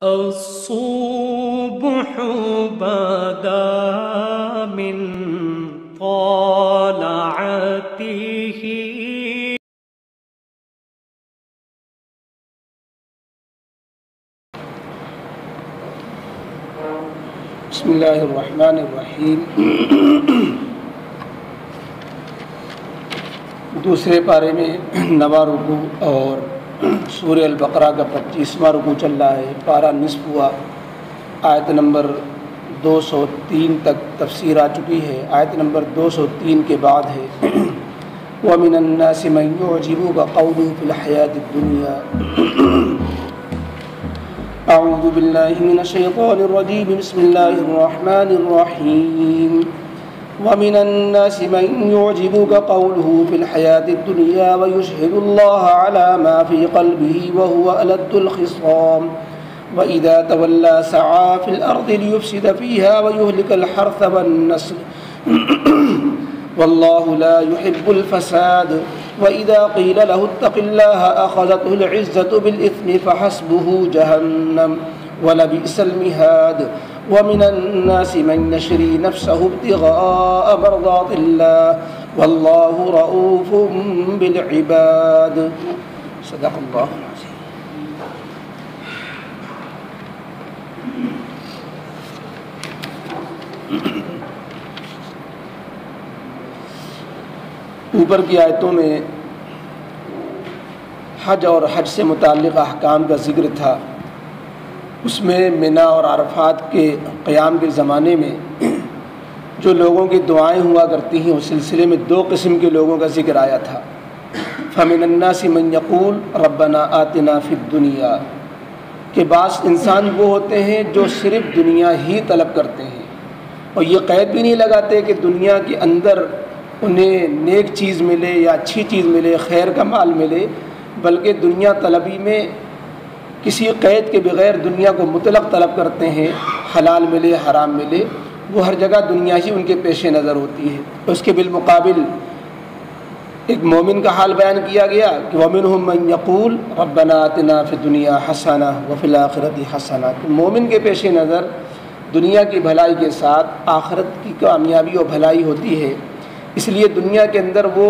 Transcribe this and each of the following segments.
الصبح بدا من طلعته بسم اللہ الرحمن الرحیم۔ دوسرے پارے میں 9واں رکوع اور سورہ البقرہ کا 25واں رکوع چل رہا ہے۔ پارہ نصف ہوا، آیت نمبر 203 تک تفسیر آ چکی ہے۔ آیت نمبر 203 کے بعد ہے وَمِنَ النَّاسِ مَن يُعْجِبُكَ قَوْلُهُ فِي الْحَيَاةِ الدُّنْيَا۔ اعوذ باللہ من الشیطان الرجیم، بسم اللہ الرحمن الرحیم۔ وَمِنَ النَّاسِ مَن يُعْجِبُكَ قَوْلُهُ فِي الْحَيَاةِ الدُّنْيَا وَيُشْهِدُ اللَّهَ عَلَى مَا فِي قَلْبِهِ وَهُوَ أَلَدُّ الْخِصَامِ وَإِذَا تَوَلَّى سَعَىٰ فِي الْأَرْضِ لِيُفْسِدَ فِيهَا وَيُهْلِكَ الْحَرْثَ وَالنَّسْلَ وَاللَّهُ لَا يُحِبُّ الْفَسَادَ وَإِذَا قِيلَ لَهُ اتَّقِ اللَّهَ أَخَذَتْهُ الْعِزَّةُ بِالْإِثْمِ فَحَسْبُهُ جَهَنَّمُ وَلَبِئْسَ الْمِهَادُ وَمِنَ النَّاسِ مَن يَشْرِي نَفْسَهُ ابْتِغَاءَ مَرْضَاتِ اللَّهِ وَاللَّهُ رَءُوفٌ بِالْعِبَادِ۔ صدق اللہ العظیم۔ اوپر کی آیتوں میں حج اور حج سے متعلق احکام کا ذکر تھا۔ اس میں منا اور عرفات کے قیام کے زمانے میں جو لوگوں کی دعائیں ہوا کرتی ہیں، اس سلسلے میں 2 قسم کے لوگوں کا ذکر آیا تھا۔ فَمِنَ النَّاسِ مَن يَقُولُ رَبَّنَا آتِنَا فِي الدُّنْيَا، کہ بعض انسان وہ ہوتے ہیں جو صرف دنیا ہی طلب کرتے ہیں، اور یہ قید بھی نہیں لگاتے کہ دنیا کے اندر انہیں نیک چیز ملے یا اچھی چیز ملے، خیر کا مال ملے، بلکہ دنیا طلبی میں کسی قید کے بغیر دنیا کو مطلق طلب کرتے ہیں، حلال ملے حرام ملے، وہ ہر جگہ دنیا ہی ان کے پیش نظر ہوتی ہے۔ اس کے بالمقابل ایک مومن کا حال بیان کیا گیا کہ وَمِنْهُم مَن يَقُولُ رَبَّنَا آتِنَا فِي الدُّنْيَا حَسَنَةً وَفِي الْآخِرَةِ حَسَنَةً، کہ مومن کے پیش نظر دنیا کی بھلائی کے ساتھ آخرت کی کامیابی اور بھلائی ہوتی ہے۔ اس لیے دنیا کے اندر وہ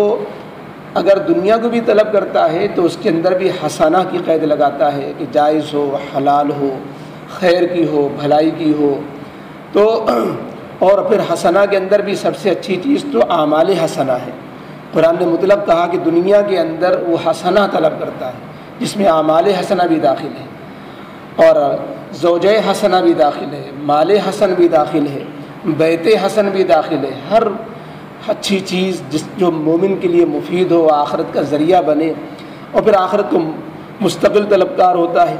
اگر دنیا کو بھی طلب کرتا ہے تو اس کے اندر بھی حسنہ کی قید لگاتا ہے کہ جائز ہو، حلال ہو، خیر کی ہو، بھلائی کی ہو۔ تو اور پھر حسنہ کے اندر بھی سب سے اچھی چیز تو اعمال حسنہ ہے۔ قرآن نے مطلب کہا کہ دنیا کے اندر وہ حسنہ طلب کرتا ہے، جس میں اعمال حسنہ بھی داخل ہے، اور زوجہ حسنہ بھی داخل ہے، مال حسن بھی داخل ہے، بیت حسن بھی داخل ہے۔ ہر اچھی چیز جو مومن کے لیے مفید ہو، آخرت کا ذریعہ بنے، اور پھر آخرت کو مستقل طلبکار ہوتا ہے۔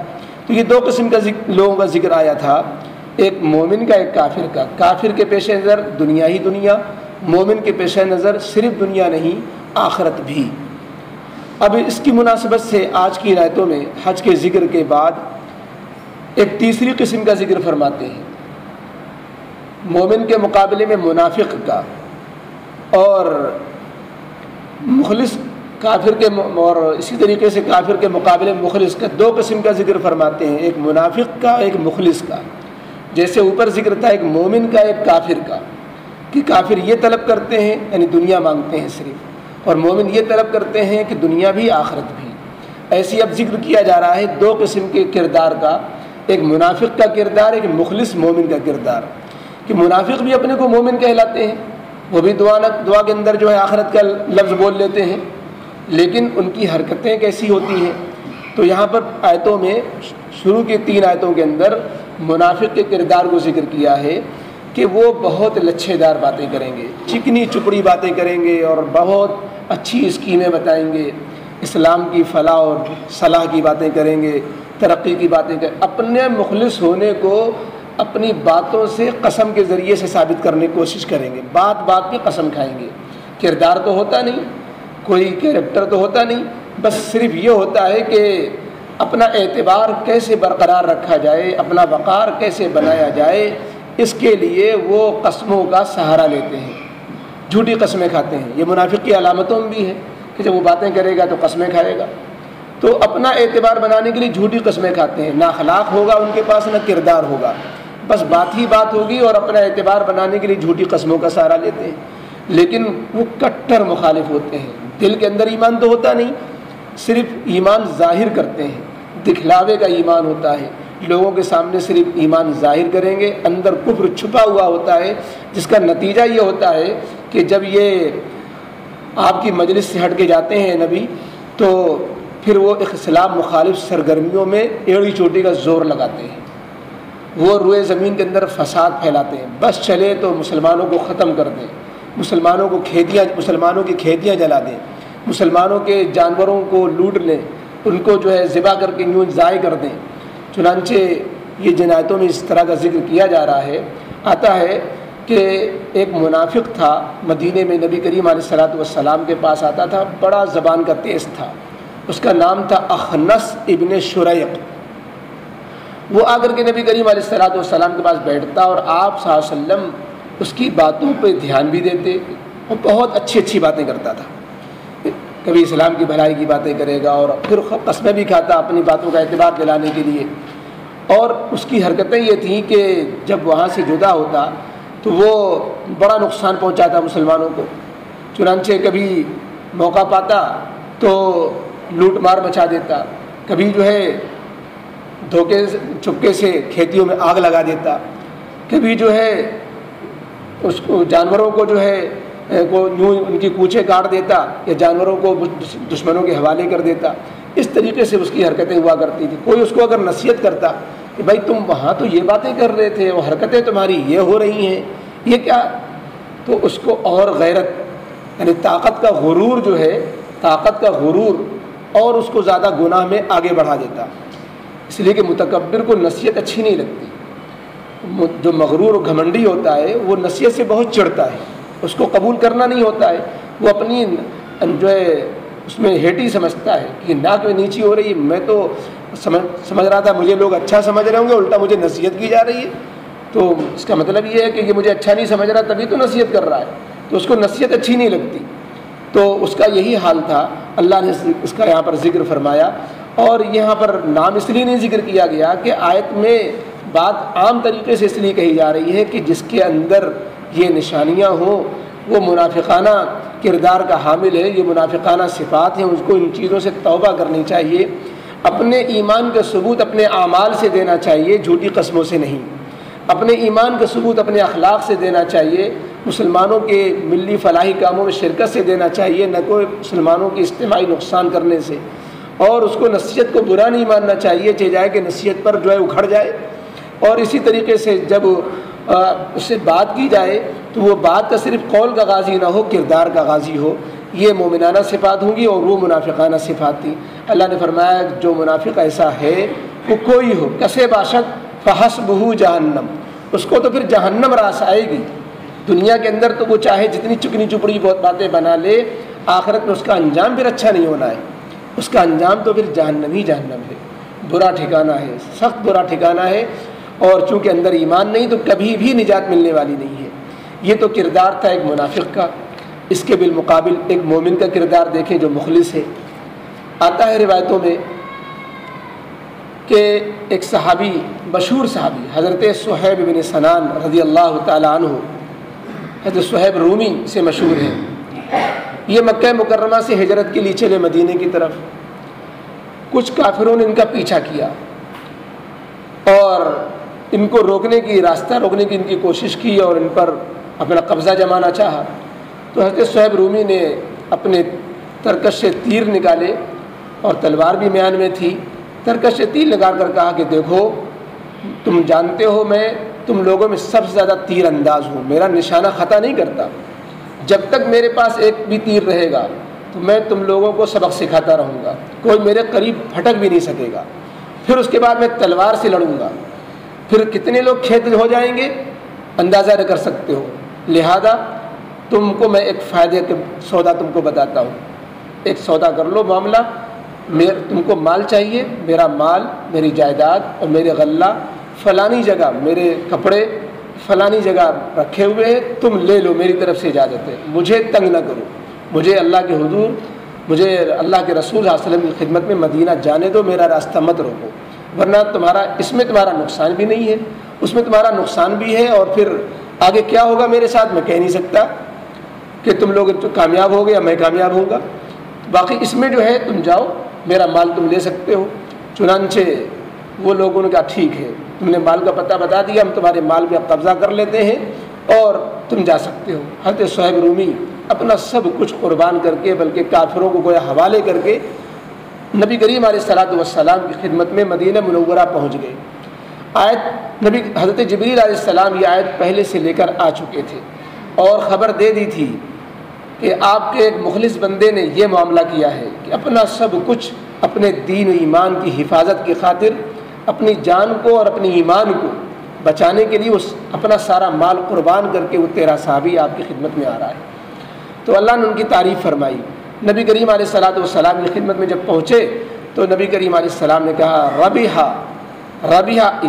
تو یہ 2 قسم کا لوگوں کا ذکر آیا تھا، ایک مومن کا، ایک کافر کا۔ کافر کے پیش نظر دنیا ہی دنیا، مومن کے پیش نظر صرف دنیا نہیں، آخرت بھی۔ اب اس کی مناسبت سے آج کی آیتوں میں حج کے ذکر کے بعد ایک تیسری قسم کا ذکر فرماتے ہیں، مومن کے مقابلے میں منافق کا، اور مخلص کافر کے، اور اسی طریقے سے کافر کے مقابلے مخلص کا 2 قسم کا ذکر فرماتے ہیں، ایک منافق کا، ایک مخلص کا۔ جیسے اوپر ذکر تھا ایک مومن کا، ایک کافر کا، کہ کافر یہ طلب کرتے ہیں یعنی دنیا مانگتے ہیں صرف، اور مومن یہ طلب کرتے ہیں کہ دنیا بھی آخرت بھی۔ ایسی اب ذکر کیا جا رہا ہے 2 قسم کے کردار کا، ایک منافق کا کردار، ایک مخلص مومن کا کردار۔ کہ منافق بھی اپنے کو مومن کہلاتے ہیں، وہ بھی دعا کے اندر جو ہے آخرت کا لفظ بول لیتے ہیں، لیکن ان کی حرکتیں کیسی ہوتی ہیں؟ تو یہاں پر آیتوں میں شروع کی 3 آیتوں کے اندر منافق کے کردار کو ذکر کیا ہے کہ وہ بہت لچھے دار باتیں کریں گے، چکنی چپڑی باتیں کریں گے، اور بہت اچھی اسکیمیں بتائیں گے، اسلام کی فلاح اور صلاح کی باتیں کریں گے، ترقی کی باتیں کریں، اپنے مخلص ہونے کو اپنی باتوں سے قسم کے ذریعے سے ثابت کرنے کی کوشش کریں گے، بات بات پہ قسم کھائیں گے۔ کردار تو ہوتا نہیں، کوئی کیریکٹر تو ہوتا نہیں، بس صرف یہ ہوتا ہے کہ اپنا اعتبار کیسے برقرار رکھا جائے، اپنا وقار کیسے بنایا جائے، اس کے لیے وہ قسموں کا سہارا لیتے ہیں، جھوٹی قسمیں کھاتے ہیں۔ یہ منافق کی علامتوں میں بھی ہے کہ جب وہ باتیں کرے گا تو قسمیں کھائے گا۔ تو اپنا اعتبار بنانے کے لیے جھوٹی قسمیں کھاتے ہیں، نہ اخلاق ہوگا ان کے پاس نہ کردار ہوگا، بس بات ہی بات ہوگی اور اپنا اعتبار بنانے کے لیے جھوٹی قسموں کا سہارا لیتے ہیں، لیکن وہ کٹر مخالف ہوتے ہیں۔ دل کے اندر ایمان تو ہوتا نہیں، صرف ایمان ظاہر کرتے ہیں، دکھلاوے کا ایمان ہوتا ہے، لوگوں کے سامنے صرف ایمان ظاہر کریں گے، اندر کفر چھپا ہوا ہوتا ہے، جس کا نتیجہ یہ ہوتا ہے کہ جب یہ آپ کی مجلس سے ہٹ کے جاتے ہیں نبی، تو پھر وہ اسلام مخالف سرگرمیوں میں ایڑی چوٹی کا زور لگاتے ہیں، وہ روئے زمین کے اندر فساد پھیلاتے ہیں، بس چلے تو مسلمانوں کو ختم کر دیں، مسلمانوں کی کھیتیاں جلا دیں، مسلمانوں کے جانوروں کو لوٹ لیں، ان کو جو ہے ذبح کر کے یوں ضائع کر دیں۔ چنانچہ یہ جنایتوں میں اس طرح کا ذکر کیا جا رہا ہے، آتا ہے کہ ایک منافق تھا مدینے میں، نبی کریم علیہ الصلوۃ والسلام کے پاس آتا تھا، بڑا زبان کا تیز تھا، اس کا نام تھا اخنس ابن شریق۔ وہ آ کر کے نبی کریم علیہ الصلوۃ والسلام کے پاس بیٹھتا اور آپ صلی اللہ علیہ وسلم اس کی باتوں پہ دھیان بھی دیتے اور بہت اچھی اچھی باتیں کرتا تھا، کبھی اسلام کی بھلائی کی باتیں کرے گا اور پھر قسمیں بھی کھاتا اپنی باتوں کا اعتبار دلانے کے لیے۔ اور اس کی حرکتیں یہ تھیں کہ جب وہاں سے جدا ہوتا تو وہ بڑا نقصان پہنچاتا مسلمانوں کو، چنانچہ کبھی موقع پاتا تو لوٹ مار مچا دیتا، کبھی جو ہے دھوکے چپکے سے کھیتیوں میں آگ لگا دیتا، کبھی جو ہے اس کو جانوروں کو جو ہے یوں ان کی کوچے کاٹ دیتا یا جانوروں کو دشمنوں کے حوالے کر دیتا۔ اس طریقے سے اس کی حرکتیں ہوا کرتی تھی۔ کوئی اس کو اگر نصیحت کرتا کہ بھائی تم وہاں تو یہ باتیں کر رہے تھے، وہ حرکتیں تمہاری یہ ہو رہی ہیں، یہ کیا، تو اس کو اور غیرت یعنی طاقت کا غرور جو ہے، طاقت کا غرور اور اس کو زیادہ گناہ میں آگے بڑھا دیتا، اس لیے کہ متکبر کو نصیحت اچھی نہیں لگتی۔ جو مغرور و گھمنڈی ہوتا ہے وہ نصیحت سے بہت چڑھتا ہے، اس کو قبول کرنا نہیں ہوتا ہے، وہ اپنی جو ہے اس میں ہیٹی سمجھتا ہے کہ ناک میں نیچی ہو رہی ہے، میں تو سمجھ رہا تھا مجھے لوگ اچھا سمجھ رہے ہوں گے، الٹا مجھے نصیحت کی جا رہی ہے، تو اس کا مطلب یہ ہے کہ یہ مجھے اچھا نہیں سمجھ رہا تبھی تو نصیحت کر رہا ہے، تو اس کو نصیحت اچھی نہیں لگتی۔ تو اس کا یہی حال تھا، اللہ نے اس کا یہاں پر ذکر فرمایا، اور یہاں پر نام اس لیے نہیں ذکر کیا گیا کہ آیت میں بات عام طریقے سے اس لیے کہی جا رہی ہے کہ جس کے اندر یہ نشانیاں ہوں وہ منافقانہ کردار کا حامل ہے، یہ منافقانہ صفات ہیں، اس کو ان چیزوں سے توبہ کرنی چاہیے، اپنے ایمان کا ثبوت اپنے اعمال سے دینا چاہیے، جھوٹی قسموں سے نہیں، اپنے ایمان کا ثبوت اپنے اخلاق سے دینا چاہیے، مسلمانوں کے ملی فلاحی کاموں میں شرکت سے دینا چاہیے، نہ کوئی مسلمانوں کی اجتماعی نقصان کرنے سے، اور اس کو نصیحت کو برا نہیں ماننا چاہیے، چاہے جائے کہ نصیحت پر جو ہے اکھڑ جائے، اور اسی طریقے سے جب اس سے بات کی جائے تو وہ بات کا صرف قول کا غازی نہ ہو، کردار کا غازی ہو۔ یہ مومنانہ صفات ہوں گی اور وہ منافقانہ صفات تھیں۔ اللہ نے فرمایا جو منافق ایسا ہے وہ کوئی ہو، کسے باشد فحسبہ جہنم، اس کو تو پھر جہنم راس آئے گی۔ دنیا کے اندر تو وہ چاہے جتنی چکنی چپڑی بہت باتیں بنا لے، آخرت میں اس کا انجام پھر اچھا نہیں ہونا ہے، اس کا انجام تو پھر جہنم ہی جہنم ہے، برا ٹھکانہ ہے، سخت برا ٹھکانہ ہے، اور چونکہ اندر ایمان نہیں تو کبھی بھی نجات ملنے والی نہیں ہے۔ یہ تو کردار تھا ایک منافق کا، اس کے بالمقابل ایک مومن کا کردار دیکھیں جو مخلص ہے۔ آتا ہے روایتوں میں کہ ایک صحابی، مشہور صحابی حضرت صہیب بن سنان رضی اللہ تعالی عنہ، حضرت صہیب رومی سے مشہور ہے، یہ مکہ مکرمہ سے ہجرت کے لیے چلے مدینے کی طرف۔ کچھ کافروں نے ان کا پیچھا کیا اور ان کو روکنے کی، راستہ روکنے کی ان کی کوشش کی اور ان پر اپنا قبضہ جمانا چاہا، تو حضرت صہیب رومی نے اپنے ترکش سے تیر نکالے اور تلوار بھی میان میں تھی، ترکش سے تیر نکال کر کہا کہ دیکھو تم جانتے ہو میں تم لوگوں میں سب سے زیادہ تیر انداز ہوں، میرا نشانہ خطا نہیں کرتا، جب تک میرے پاس ایک بھی تیر رہے گا تو میں تم لوگوں کو سبق سکھاتا رہوں گا، کوئی میرے قریب پھٹک بھی نہیں سکے گا، پھر اس کے بعد میں تلوار سے لڑوں گا، پھر کتنے لوگ کھیت ہو جائیں گے اندازہ نہ کر سکتے ہو، لہذا تم کو میں ایک فائدے کا سودا تم کو بتاتا ہوں، ایک سودا کر لو معاملہ، تم کو مال چاہیے، میرا مال، میری جائیداد اور میرے غلہ فلانی جگہ، میرے کپڑے فلانی جگہ رکھے ہوئے ہیں، تم لے لو، میری طرف سے اجازت ہے، مجھے تنگ نہ کرو، مجھے اللہ کے حضور مجھے اللہ کے رسول صلی اللہ علیہ وسلم کی خدمت میں مدینہ جانے دو، میرا راستہ مت روکو، ورنہ اس میں تمہارا نقصان بھی نہیں ہے، اس میں تمہارا نقصان بھی ہے، اور پھر آگے کیا ہوگا میرے ساتھ میں کہہ نہیں سکتا کہ تم لوگ کامیاب ہو گے یا میں کامیاب ہوں گا، باقی اس میں جو ہے تم جاؤ، میرا مال تم لے سکتے ہو۔ چنانچہ وہ لوگوں نے کہا ٹھیک ہے، تم نے مال کا پتہ بتا دیا، ہم تمہارے مال پہ قبضہ کر لیتے ہیں اور تم جا سکتے ہو۔ حضرت صہیب رومی اپنا سب کچھ قربان کر کے، بلکہ کافروں کو گویا حوالے کر کے نبی کریم علیہ الصلوۃ والسلام کی خدمت میں مدینہ منورہ پہنچ گئے۔ نبی حضرت جبریل علیہ السلام یہ آیت پہلے سے لے کر آ چکے تھے اور خبر دے دی تھی کہ آپ کے ایک مخلص بندے نے یہ معاملہ کیا ہے کہ اپنا سب کچھ اپنے دین و ایمان کی حفاظت کی خاطر اپنی جان کو اور اپنی ایمان کو بچانے کے لیے اپنا سارا مال قربان کر کے وہ تیرا صحابی آپ کی خدمت میں آ رہا ہے۔ تو اللہ نے ان کی تعریف فرمائی۔ نبی کریم علیہ الصلوۃ والسلام کی خدمت میں جب پہنچے تو نبی کریم علیہ السلام نے کہا ربیحہ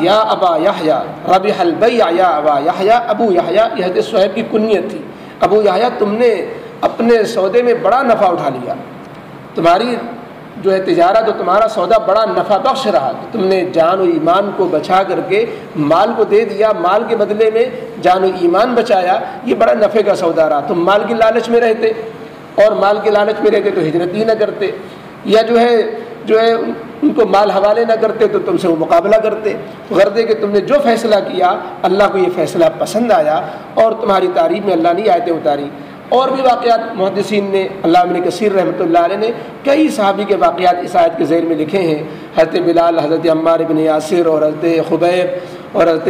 یا ابا یحییٰ، ربیح البیع یا ابا یحییٰ، ابو یحییٰ یہ حضرت صہیب کی کنیت تھی۔ ابو یحییٰ تم نے اپنے سودے میں بڑا نفع اٹھا لیا، تمہاری جو ہے تجارت اور تمہارا سودا بڑا نفع بخش رہا کہ تم نے جان و ایمان کو بچا کر کے مال کو دے دیا، مال کے بدلے میں جان و ایمان بچایا، یہ بڑا نفع کا سودا رہا۔ تم مال کی لالچ میں رہتے اور مال کے لالچ میں رہتے تو ہجرت ہی نہ کرتے، یا جو ہے ان کو مال حوالے نہ کرتے تو تم سے وہ مقابلہ کرتے، غرض کہ تم نے جو فیصلہ کیا اللہ کو یہ فیصلہ پسند آیا اور تمہاری تعریف میں اللہ نے آیتیں اتاری۔ اور بھی واقعات محدثین نے، علامہ ابن کثیر رحمۃ اللہ علیہ نے کئی صحابی کے واقعات اس آیت کے ذیل میں لکھے ہیں، حضرت بلال، حضرت عمار بن یاسر اور حضرت خبیب اور حضرت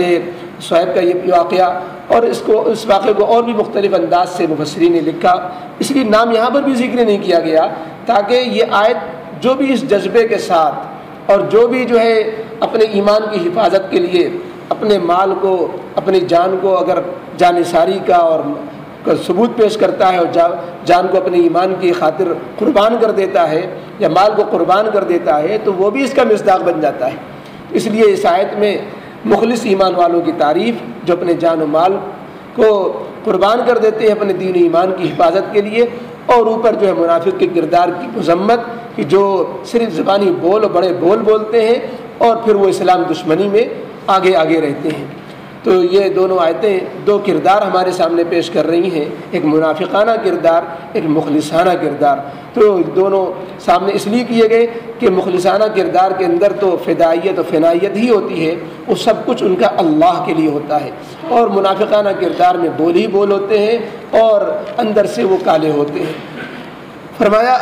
صہیب کا یہ واقعہ، اور اس واقعے کو اور بھی مختلف انداز سے مفسرین نے لکھا، اس لیے نام یہاں پر بھی ذکر نہیں کیا گیا تاکہ یہ آیت جو بھی اس جذبے کے ساتھ اور جو بھی جو ہے اپنے ایمان کی حفاظت کے لیے اپنے مال کو، اپنی جان کو اگر جانثاری کا اور ثبوت پیش کرتا ہے اور جان کو اپنے ایمان کی خاطر قربان کر دیتا ہے یا مال کو قربان کر دیتا ہے تو وہ بھی اس کا مصداق بن جاتا ہے۔ اس لیے اس آیت میں مخلص ایمان والوں کی تعریف جو اپنے جان و مال کو قربان کر دیتے ہیں اپنے دین و ایمان کی حفاظت کے لیے، اور اوپر جو ہے منافق کے کردار کی مذمت کہ جو صرف زبانی بول اور بڑے بول بولتے ہیں اور پھر وہ اسلام دشمنی میں آگے رہتے ہیں۔ تو یہ دونوں آیتیں دو کردار ہمارے سامنے پیش کر رہی ہیں، ایک منافقانہ کردار، ایک مخلصانہ کردار۔ تو دونوں سامنے اس لیے کیے گئے کہ مخلصانہ کردار کے اندر تو فدائیت و فنائیت ہی ہوتی ہے، وہ سب کچھ ان کا اللہ کے لیے ہوتا ہے، اور منافقانہ کردار میں بول ہی بول ہوتے ہیں اور اندر سے وہ کالے ہوتے ہیں۔ فرمایا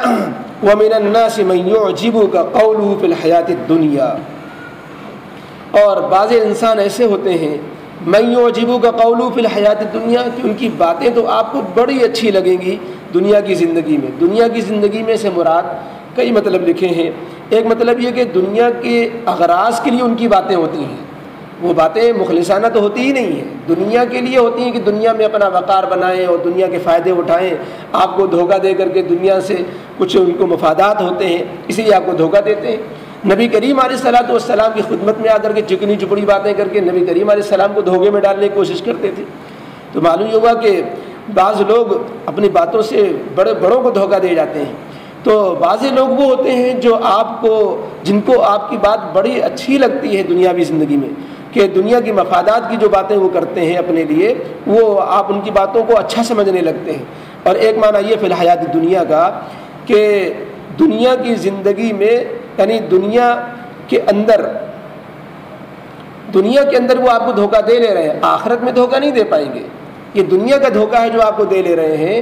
وَمِنَ النَّاسِ مَن يُعْجِبُكَ قَوْلُهُ فِي الْحَيَاةِ الدُّنْيَا، اور بعض انسان ایسے ہوتے ہیں مَن يُعْجِبُكَ قَوْلُهُ فِي الْحَيَاةِ الدُّنْيَا کہ ان کی باتیں تو آپ کو بڑی اچھی لگیں گی دنیا کی زندگی میں۔ دنیا کی زندگی میں سے مراد کئی مطلب لکھے ہیں۔ ایک مطلب یہ کہ دنیا کے اغراض کے لیے ان کی باتیں ہوتی ہیں، وہ باتیں مخلصانہ تو ہوتی ہی نہیں ہیں، دنیا کے لیے ہوتی ہیں کہ دنیا میں اپنا وقار بنائیں اور دنیا کے فائدے اٹھائیں، آپ کو دھوکہ دے کر کے دنیا سے کچھ ان کو مفادات ہوتے ہیں اسی لیے آپ کو دھوکہ دیتے ہیں۔ نبی کریم علیہ الصلوۃ والسلام کی خدمت میں آ کر کے چکنی چپڑی باتیں کر کے نبی کریم علیہ السلام کو دھوکے میں ڈالنے کی کوشش کرتے تھے۔ تو معلوم یہ ہوا کہ بعض لوگ اپنی باتوں سے بڑوں کو دھوکہ دے جاتے ہیں۔ تو بعض لوگ وہ ہوتے ہیں جو جن کو آپ کی بات بڑی اچھی لگتی ہے دنیاوی زندگی میں، کہ دنیا کی مفادات کی جو باتیں وہ کرتے ہیں اپنے لیے، وہ آپ ان کی باتوں کو اچھا سمجھنے لگتے ہیں۔ اور ایک معنی یہ فی الحیات دنیا کا کہ دنیا کی زندگی میں، یعنی دنیا کے اندر وہ آپ کو دھوکہ دے لے رہے ہیں، آخرت میں دھوکہ نہیں دے پائیں گے۔ یہ دنیا کا دھوکہ ہے جو آپ کو دے لے رہے ہیں،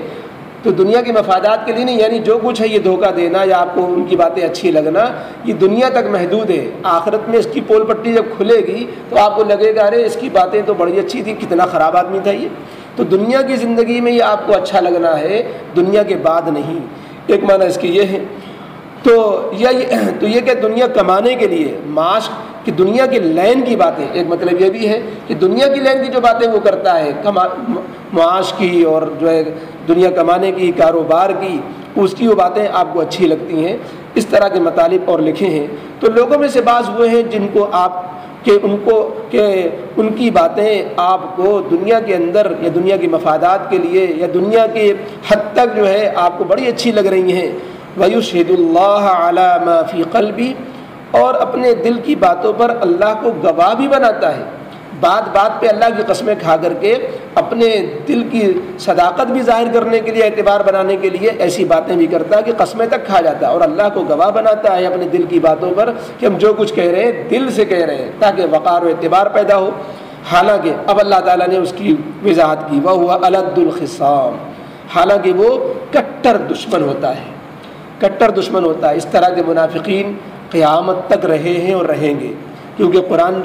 تو دنیا کے مفادات کے لیے نہیں، یعنی جو کچھ ہے یہ دھوکہ دینا یا آپ کو ان کی باتیں اچھی لگنا یہ دنیا تک محدود ہے۔ آخرت میں اس کی پول پٹی جب کھلے گی تو آپ کو لگے گا ارے اس کی باتیں تو بڑی اچھی تھی، کتنا خراب آدمی تھا یہ۔ تو دنیا کی زندگی میں یہ آپ کو اچھا لگنا ہے، دنیا کے بعد نہیں۔ ایک معنی اس کی یہ ہے۔ تو یہ کہ دنیا کمانے کے لیے، معاش کہ دنیا کے لین کی باتیں، ایک مطلب یہ بھی ہے کہ دنیا کی لین کی جو باتیں وہ کرتا ہے معاش کی اور جو ہے دنیا کمانے کی، کاروبار کی، اس کی وہ باتیں آپ کو اچھی لگتی ہیں۔ اس طرح کے مطالب اور لکھے ہیں۔ تو لوگوں میں سے بعض وہ ہیں جن کو ان کی باتیں آپ کو دنیا کے اندر یا دنیا کے مفادات کے لیے یا دنیا کے حد تک جو ہے آپ کو بڑی اچھی لگ رہی ہیں، وَيُشْهِدُ اللَّهَ عَلَى مَا فِي قَلْبِهِ، اور اپنے دل کی باتوں پر اللہ کو گواہ بھی بناتا ہے، بات بات پہ اللہ کی قسمیں کھا کر کے اپنے دل کی صداقت بھی ظاہر کرنے کے لیے، اعتبار بنانے کے لیے ایسی باتیں بھی کرتا ہے کہ قسمیں تک کھا جاتا ہے، اور اللہ کو گواہ بناتا ہے اپنے دل کی باتوں پر کہ ہم جو کچھ کہہ رہے ہیں دل سے کہہ رہے ہیں، تاکہ وقار و اعتبار پیدا ہو۔ حالانکہ اب اللہ تعالیٰ نے اس کی وضاحت کی، وَهُوَ أَلَدُّ الْخِصَامِ، حالانکہ وہ کٹر دشمن ہوتا ہے، کٹر دشمن ہوتا ہے۔ اس طرح کے منافقین قیامت تک رہے ہیں اور رہیں گے، کیونکہ قرآن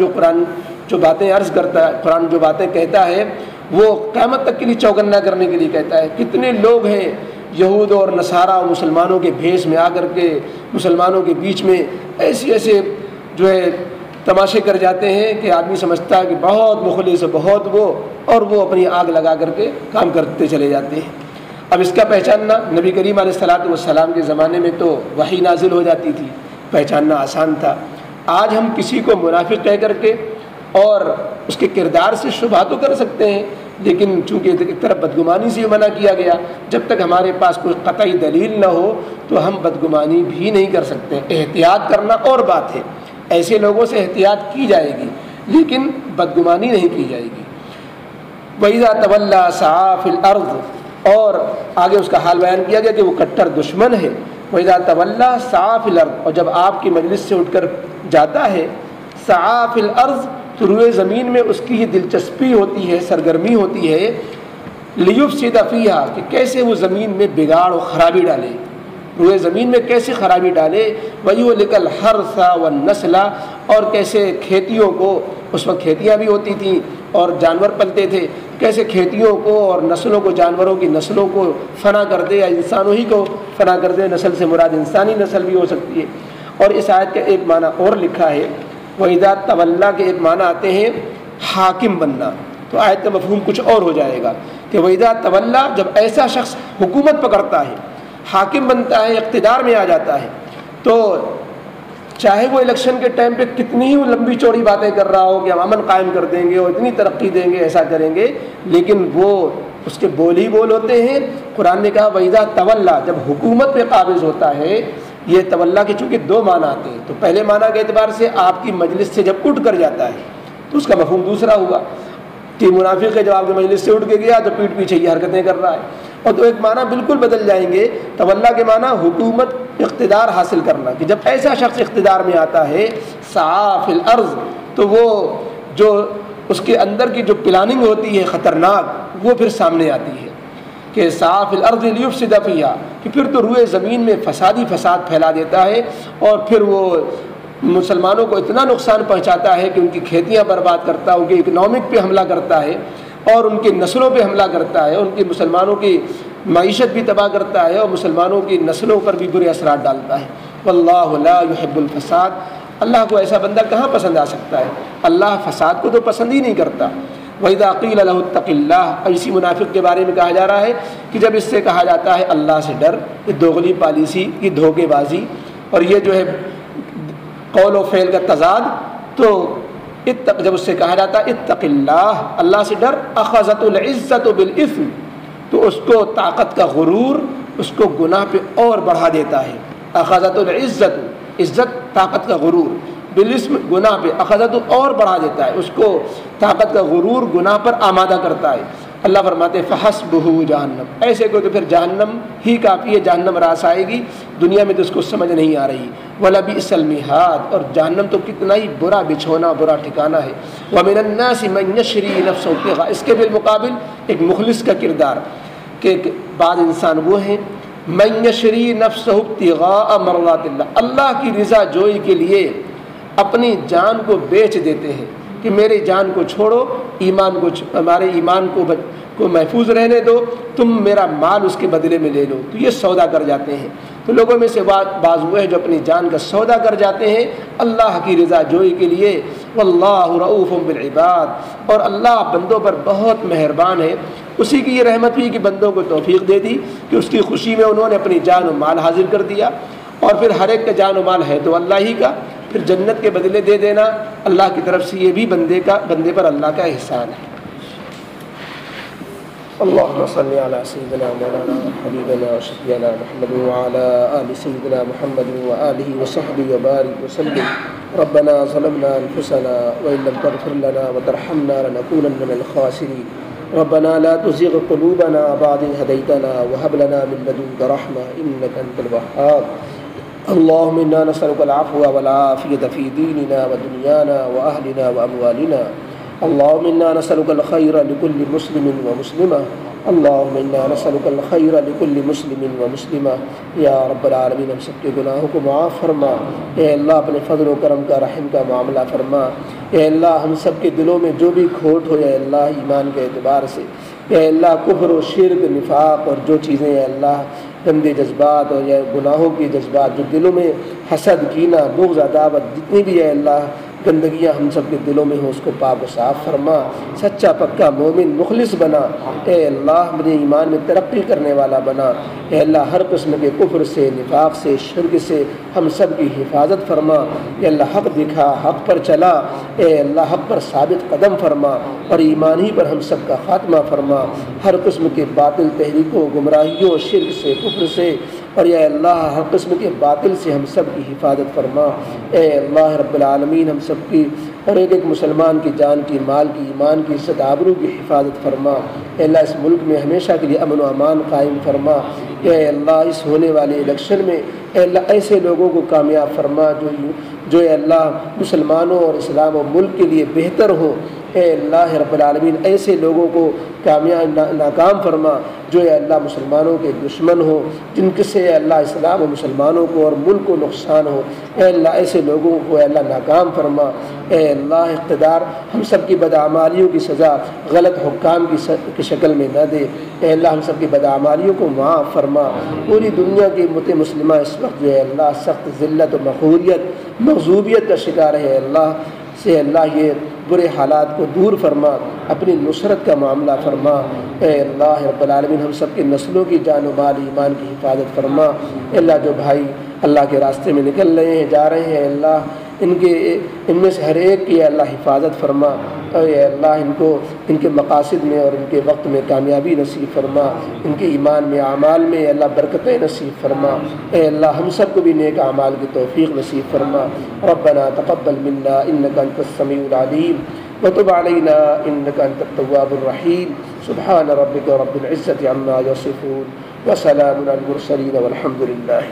جو باتیں عرض کرتا ہے، قرآن جو باتیں کہتا ہے وہ قیامت تک کے لیے چوکنا کرنے کے لیے کہتا ہے۔ کتنے لوگ ہیں یہود اور نصارہ اور مسلمانوں کے بھیس میں آ کر کے مسلمانوں کے بیچ میں ایسے جو ہے تماشے کر جاتے ہیں کہ آدمی سمجھتا ہے کہ بہت مخلص ہے، بہت وہ، اور وہ اپنی آگ لگا کر کے کام کرتے چلے جاتے ہیں۔ اب اس کا پہچاننا نبی کریم علیہ الصلوۃ والسلام کے زمانے میں تو وحی نازل ہو جاتی تھی، پہچاننا آسان تھا۔ آج ہم کسی کو منافق کہہ کر کے اور اس کے کردار سے شبہ تو کر سکتے ہیں، لیکن چونکہ ایک طرف بدگمانی سے منع کیا گیا، جب تک ہمارے پاس کوئی قطعی دلیل نہ ہو تو ہم بدگمانی بھی نہیں کر سکتے۔ احتیاط کرنا اور بات ہے، ایسے لوگوں سے احتیاط کی جائے گی لیکن بدگمانی نہیں کی جائے گی۔ وَإِذَا تَوَلَّى سَعَىٰ فِي الْأَرْضِ، اور آگے اس کا حال بیان کیا گیا کہ وہ کٹر دشمن ہے۔ وَإِذَا تَوَلَّى سَعَىٰ فِي الْأَرْضِ، اور جب آپ کی مجلس سے اٹھ کر جاتا ہے، سعیٰ فی الارض، تو روئے زمین میں اس کی یہ دلچسپی ہوتی ہے، سرگرمی ہوتی ہے، لیفسد فیہا، کہ کیسے وہ زمین میں بگاڑ و خرابی ڈالے، روئے زمین میں کیسے خرابی ڈالے، وَيُهْلِكَ الْحَرْثَ وَالنَّسْلَ، اور کیسے کھیتیوں کو، اس وقت کھیتیاں بھی ہوتی تھیں اور جانور پلتے تھے، کیسے کھیتیوں کو اور نسلوں کو، جانوروں کی نسلوں کو فنا کر دے، یا انسانوں ہی کو فنا کر دے، نسل سے مراد انسانی نسل بھی ہو سکتی ہے۔ اور اس آیت کا ایک معنی اور لکھا ہے، وَإِذَا تَوَلَّى کے ایک معنی آتے ہیں حاکم بننا، تو آیت کا مفہوم کچھ اور ہو جائے گا کہ وَإِذَا تَوَلَّى، جب ایسا شخص حکومت پکڑتا ہے، حاکم بنتا ہے، اقتدار میں آ جاتا ہے، تو چاہے وہ الیکشن کے ٹائم پہ کتنی ہی لمبی چوڑی باتیں کر رہا ہو کہ ہم امن قائم کر دیں گے اور اتنی ترقی دیں گے، ایسا کریں گے، لیکن وہ اس کے بول ہی بول ہوتے ہیں۔ قرآن نے کہا وَإِذَا تَوَلَّى، جب حکومت پہ قابض ہوتا ہے، یہ تولا کے چونکہ دو معنی آتے ہیں، تو پہلے معنی کے اعتبار سے آپ کی مجلس سے جب اٹھ کر جاتا ہے تو اس کا مفہوم دوسرا ہوگا کہ منافق ہے، جب آپ کی مجلس سے اٹھ کے گیا تو پیٹھ پیچھے یہ حرکتیں کر رہا ہے، اور تو ایک معنی بالکل بدل جائیں گے۔ تولا کے معنی حکومت، اقتدار حاصل کرنا، کہ جب ایسا شخص اقتدار میں آتا ہے، سعیٰ فی الارض، تو وہ جو اس کے اندر کی جو پلاننگ ہوتی ہے خطرناک، وہ پھر سامنے آتی ہے کہ سعیٰ فی الارض لیفسد فیہا، کہ پھر تو روئے زمین میں فساد پھیلا دیتا ہے، اور پھر وہ مسلمانوں کو اتنا نقصان پہنچاتا ہے کہ ان کی کھیتیاں برباد کرتا ہے، ان کی اکنامک پہ حملہ کرتا ہے، اور ان کی نسلوں پہ حملہ کرتا ہے، ان کی مسلمانوں کی معیشت بھی تباہ کرتا ہے، اور مسلمانوں کی نسلوں پر بھی برے اثرات ڈالتا ہے۔ واللہ لا يحب الفساد، اللہ کو ایسا بندہ کہاں پسند آ سکتا ہے؟ اللہ فساد کو تو پسند ہی نہیں کرتا۔ وَإِذَا قِيلَ لَهُ اتَّقِ اللَّهَ، اسی منافق کے بارے میں کہا جا رہا ہے کہ جب اس سے کہا جاتا ہے اللہ سے ڈر، یہ دوغلی پالیسی، یہ دھوکے بازی، اور یہ جو ہے قول و فعل کا تضاد، تو جب اس سے کہا جاتا ہے اتق اللہ، اللہ سے ڈر، اخذت العزت بالاسم، تو اس کو طاقت کا غرور اس کو گناہ پہ اور بڑھا دیتا ہے۔ اخذت العزت، عزت طاقت کا غرور، بالاسم گناہ پہ، اخذت اور بڑھا دیتا ہے، اس کو طاقت کا غرور گناہ پر آمادہ کرتا ہے۔ اللہ فرماتے فحسبہ جہنم، ایسے کو تو پھر جہنم ہی کافی ہے، جہنم راس آئے گی، دنیا میں تو اس کو سمجھ نہیں آ رہی۔ وَلَبِئْسَ الْمِہَادُ، اور جہنم تو کتنا ہی برا بچھونا، برا ٹھکانہ ہے۔ وَمِنَ النَّاسِ مَن يَشْرِي نَفْسَهُ ابْتِغَاءَ، اس کے بالمقابل ایک مخلص کا کردار کہ بعض انسان وہ ہیں مَن يَشْرِي نَفْسَهُ ابْتِغَاءَ مَرْضَاتِ اللَّهِ، اللہ کی رضا جوئی کے لیے اپنی جان کو بیچ دیتے ہیں کہ میری جان کو چھوڑو، ایمان کو، ہمارے ایمان کو محفوظ رہنے دو، تم میرا مال اس کے بدلے میں لے لو، تو یہ سودا کر جاتے ہیں۔ تو لوگوں میں سے بعض وہ ہیں جو اپنی جان کا سودا کر جاتے ہیں اللہ کی رضا جوئی کے لیے۔ واللہ رؤوف بالعباد، اور اللہ بندوں پر بہت مہربان ہے۔ اسی کی یہ رحمت ہوئی کہ بندوں کو توفیق دے دی کہ اس کی خوشی میں انہوں نے اپنی جان و مال حاضر کر دیا، اور پھر ہر ایک کا جان و مال ہے تو اللہ ہی کا، پھر جنت کے بدلے دے دینا اللہ کی طرف سے، یہ بھی بندے پر اللہ کا احسان ہے۔ اللهم صل على سيدنا مولانا حبيبنا وشفيعنا محمد وعلى آل سيدنا محمد وآله وصحبه وبارك وسلم. ربنا ظلمنا أنفسنا وإن لم تغفر لنا وترحمنا لنكونن من الخاسرين. ربنا لا تزغ قلوبنا بعد إذ هديتنا وهب لنا من لدنك رحمة إنك أنت الوهاب. اللهم إنا نسألك العفو والعافية في ديننا ودنيانا وأهلنا وأموالنا. اللهم إنا نسألك الخير لكل مسلم ومسلمة. اللهم إنا نسألك الخير لكل مسلم ومسلمة. یا رب العالمین ہم سب کے گناہوں کو معاف فرما. اے اللہ اپنے فضل و کرم کا رحم کا معاملہ فرما. اے اللہ ہم سب کے دلوں میں جو بھی کھوٹ ہو یا اللہ ایمان کے اعتبار سے، اے اللہ کفر و شرک نفاق اور جو چیزیں اے اللہ گندے جذبات اور یا گناہوں کے جذبات جو دلوں میں حسد کینہ بغض عداوت جتنی بھی ہے اللہ گندگیاں ہم سب کے دلوں میں ہوں اس کو پاک و صاف فرما. سچا پکا مومن مخلص بنا. اے اللہ اپنے ایمان میں ترقی کرنے والا بنا. اے اللہ ہر قسم کے کفر سے نفاق سے شرک سے ہم سب کی حفاظت فرما. اے اللہ حق دکھا حق پر چلا. اے اللہ حق پر ثابت قدم فرما اور ایمان ہی پر ہم سب کا خاتمہ فرما. ہر قسم کے باطل تحریکوں گمراہیوں شرک سے کفر سے اور یا اللہ ہر قسم کے باطل سے ہم سب کی حفاظت فرما. اے اللہ رب العالمین ہم سب کی اور ایک ایک مسلمان کی جان کی مال کی ایمان کی عزت آبرو کی حفاظت فرما. اے اللہ اس ملک میں ہمیشہ کے لیے امن و امان قائم فرما. اے اللہ اس ہونے والے الیکشن میں اے اللہ ایسے لوگوں کو کامیاب فرما جو اے اللہ مسلمانوں اور اسلام و ملک کے لیے بہتر ہو. اے اللہ رب العالمین ایسے لوگوں کو کامیاب ناکام فرما جو اے اللہ مسلمانوں کے دشمن ہو جن کے سے اے اللہ اسلام و مسلمانوں کو اور ملک کو نقصان ہو. اے اللہ ایسے لوگوں کو اے اللہ ناکام فرما. اے اللہ اقتدار ہم سب کی بدعمالیوں کی سزا غلط حکام کی شکل میں نہ دے. اے اللہ ہم سب کی بدعمالیوں کو معاف فرما. پوری دنیا کی امت مسلمہ اس وقت جو ہے اللہ سخت ذلت و مقہوریت مغضوبیت کا شکار ہے. اللہ سے اللہ یہ برے حالات کو دور فرما. اپنی نصرت کا معاملہ فرما. اے اللہ رب العالمین ہم سب کے نسلوں کی جان و مال ایمان کی حفاظت فرما. اے اللہ جو بھائی اللہ کے راستے میں نکل رہے ہیں جا رہے ہیں اللہ ان میں سے ہر ایک کی اللہ حفاظت فرما. اے اللہ ان کے مقاصد میں اور ان کے وقت میں کامیابی نصیب فرما. ان کے ایمان میں اعمال میں اللہ برکتیں نصیب فرما. اے اللہ ہم سب کو بھی نیک اعمال کی توفیق نصیب فرما. ربنا تقبل منا انك انت السميع العليم وتب علينا انك انت التواب الرحيم. سبحان ربك رب العزة عما يصفون وسلام على المرسلين والحمد لله.